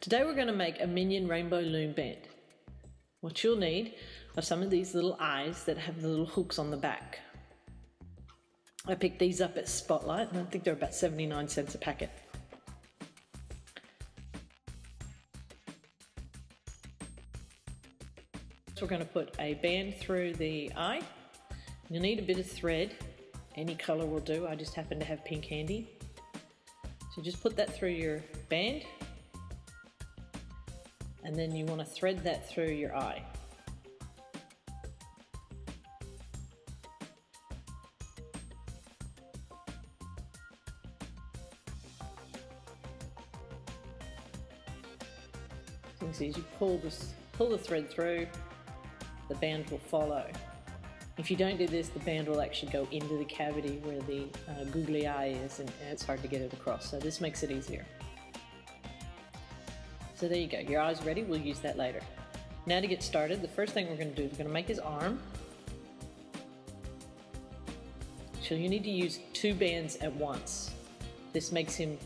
Today we're going to make a Minion rainbow loom band. What you'll need are some of these little eyes that have the little hooks on the back. I picked these up at Spotlight and I think they're about 79 cents a packet. So we're going to put a band through the eye. You'll need a bit of thread, any colour will do, I just happen to have pink handy. So just put that through your band. And then you want to thread that through your eye. So you can see as you pull the thread through, the band will follow. If you don't do this, the band will actually go into the cavity where the googly eye is, and it's hard to get it across. So this makes it easier. So there you go, your eye's ready, we'll use that later. Now to get started, the first thing we're going to do is we're going to make his arm. So you need to use 2 bands at once. This makes him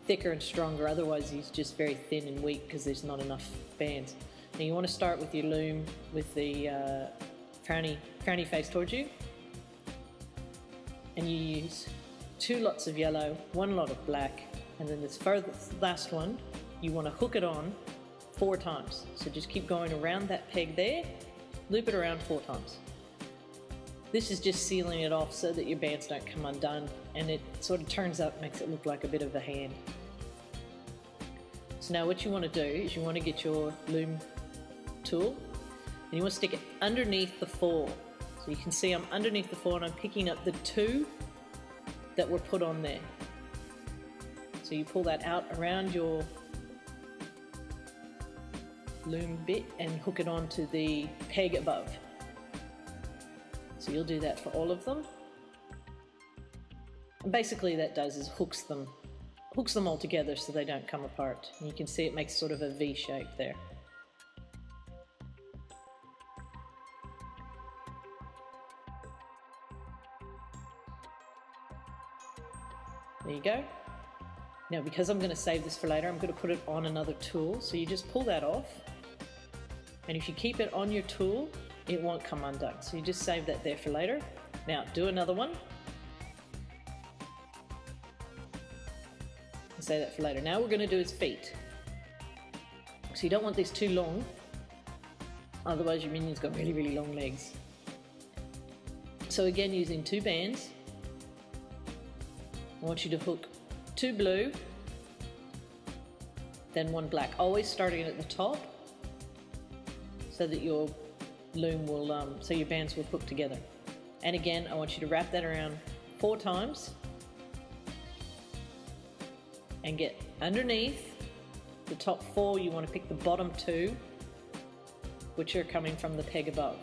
thicker and stronger, otherwise he's just very thin and weak because there's not enough bands. Now you want to start with your loom with the frowny face towards you. And you use 2 lots of yellow, 1 lot of black, and then this last one, you want to hook it on 4 times. So just keep going around that peg there, loop it around 4 times. This is just sealing it off so that your bands don't come undone, and it sort of turns up, makes it look like a bit of a hand. So now what you want to do is you want to get your loom tool and you want to stick it underneath the 4. So you can see I'm underneath the 4 and I'm picking up the 2 that were put on there. So you pull that out around your loom bit and hook it onto the peg above. So you'll do that for all of them. And basically that does is hooks them all together so they don't come apart. And you can see it makes sort of a V shape there. There you go. Now because I'm going to save this for later, I'm going to put it on another tool. So you just pull that off. And if you keep it on your tool, it won't come undone. So you just save that there for later. Now do another one. And save that for later. Now we're going to do his feet. So you don't want these too long. Otherwise your minion's got really, really long legs. So again, using 2 bands, I want you to hook 2 blue, then 1 black, always starting at the top so that your loom will, so your bands will hook together. And again, I want you to wrap that around 4 times and get underneath the top 4. You want to pick the bottom 2, which are coming from the peg above.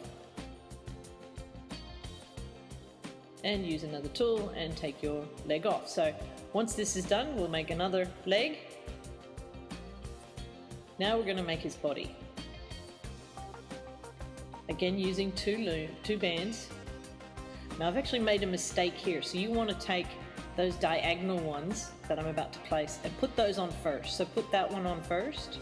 And use another tool and take your leg off. So once this is done, we'll make another leg. Now we're going to make his body. Again, using 2 bands. Now I've actually made a mistake here, so you want to take those diagonal ones that I'm about to place and put those on first. So put that one on first,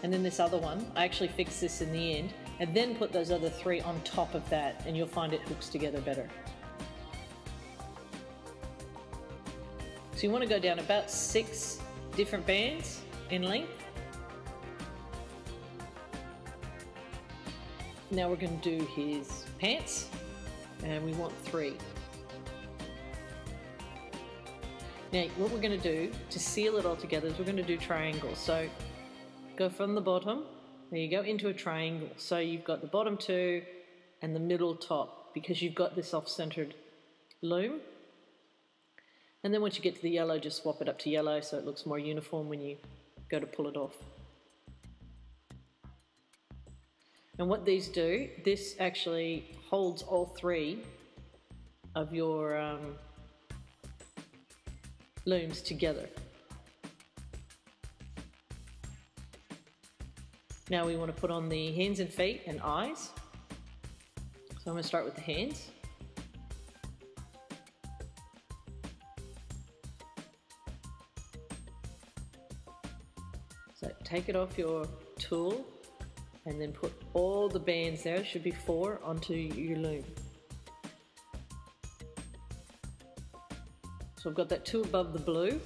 and then this other one. I actually fixed this in the end, and then put those other 3 on top of that, and you'll find it hooks together better. So you want to go down about 6 different bands in length. Now we're going to do his pants, and we want 3. Now what we're going to do to seal it all together is we're going to do triangles. So go from the bottom, there you go, into a triangle. So you've got the bottom 2 and the middle top, because you've got this off-centered loom. And then once you get to the yellow, just swap it up to yellow so it looks more uniform when you go to pull it off. And what these do, this actually holds all 3 of your looms together. Now we want to put on the hands and feet and eyes. So I'm going to start with the hands. So take it off your tool and then put all the bands there, should be 4, onto your loom. So I've got that 2 above the blue.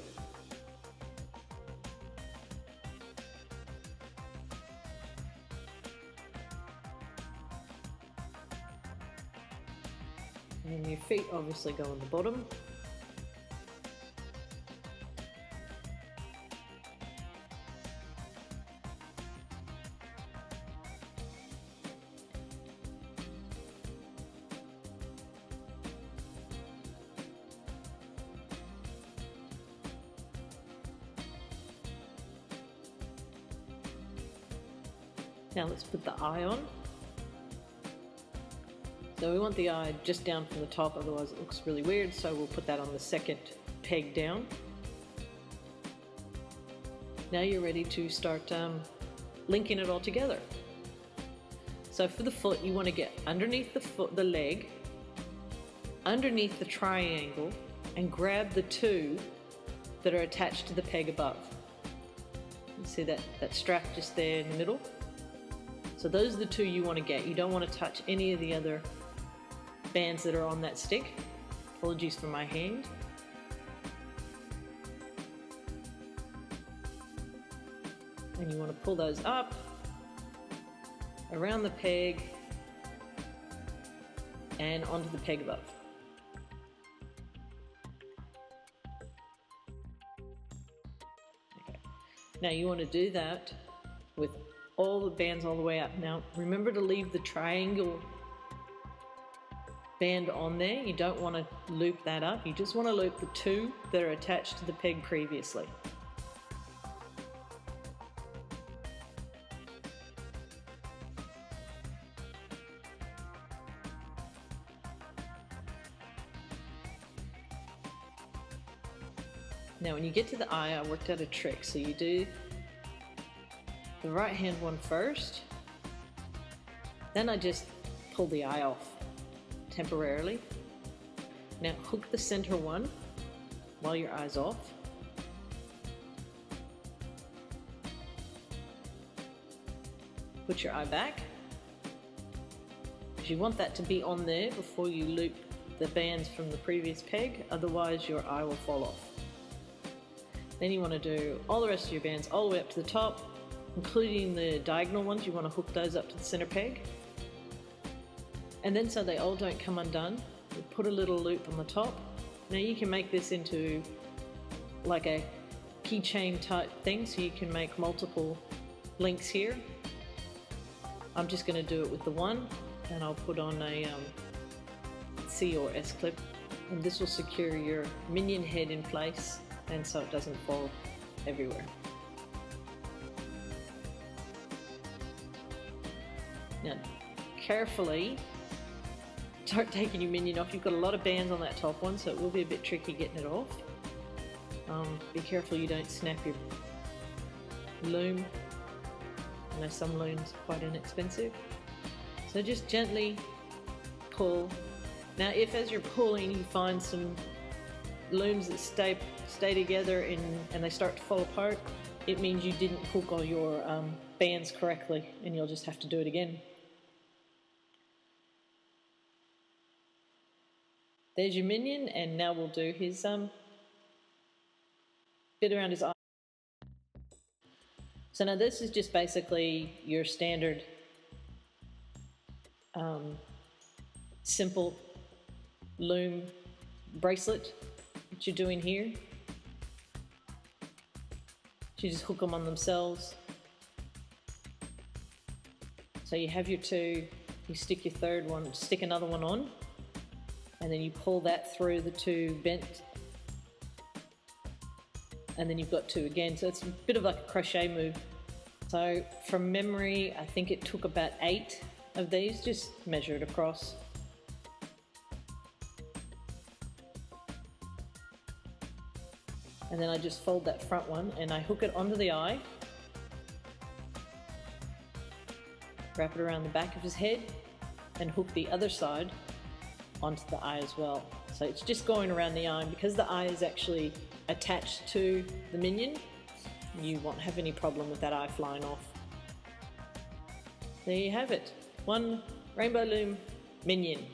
And your feet obviously go on the bottom. Now let's put the eye on. So we want the eye just down from the top, otherwise it looks really weird, so we'll put that on the second peg down. Now you're ready to start linking it all together. So for the foot, you want to get underneath the foot, the leg, underneath the triangle, and grab the 2 that are attached to the peg above. You see that strap just there in the middle? So those are the 2 you want to get. You don't want to touch any of the other bands that are on that stick. Apologies for my hand. And you want to pull those up around the peg and onto the peg above. Okay. Now you want to do that with all the bands all the way up. Now remember to leave the triangle band on there. You don't want to loop that up. You just want to loop the 2 that are attached to the peg previously. Now when you get to the eye, I worked out a trick. So you do the right hand one first, then I just pull the eye off temporarily. Now hook the center one while your eye's off. Put your eye back, because you want that to be on there before you loop the bands from the previous peg, otherwise your eye will fall off. Then you want to do all the rest of your bands all the way up to the top, including the diagonal ones. You want to hook those up to the center peg. And then so they all don't come undone, you put a little loop on the top. Now you can make this into like a keychain type thing, so you can make multiple links here. I'm just going to do it with the one, and I'll put on a C or S clip, and this will secure your minion head in place, and so it doesn't fall everywhere. Now carefully start taking your minion off. You've got a lot of bands on that top one, so it will be a bit tricky getting it off. Be careful you don't snap your loom. I know some looms are quite inexpensive. So just gently pull. Now if as you're pulling you find some looms that stay together and they start to fall apart, it means you didn't hook all your bands correctly, and you'll just have to do it again. There's your minion, and now we'll do his bit around his eye. So now this is just basically your standard simple loom bracelet that you're doing here. You just hook them on themselves. So you have your 2, you stick your third one, stick another one on, and then you pull that through the 2 bent, and then you've got 2 again. So it's a bit of like a crochet move. So from memory, I think it took about 8 of these. Just measure it across. And then I just fold that front one and I hook it onto the eye, wrap it around the back of his head, and hook the other side onto the eye as well. So it's just going around the eye, and because the eye is actually attached to the minion, you won't have any problem with that eye flying off. There you have it. One Rainbow Loom Minion.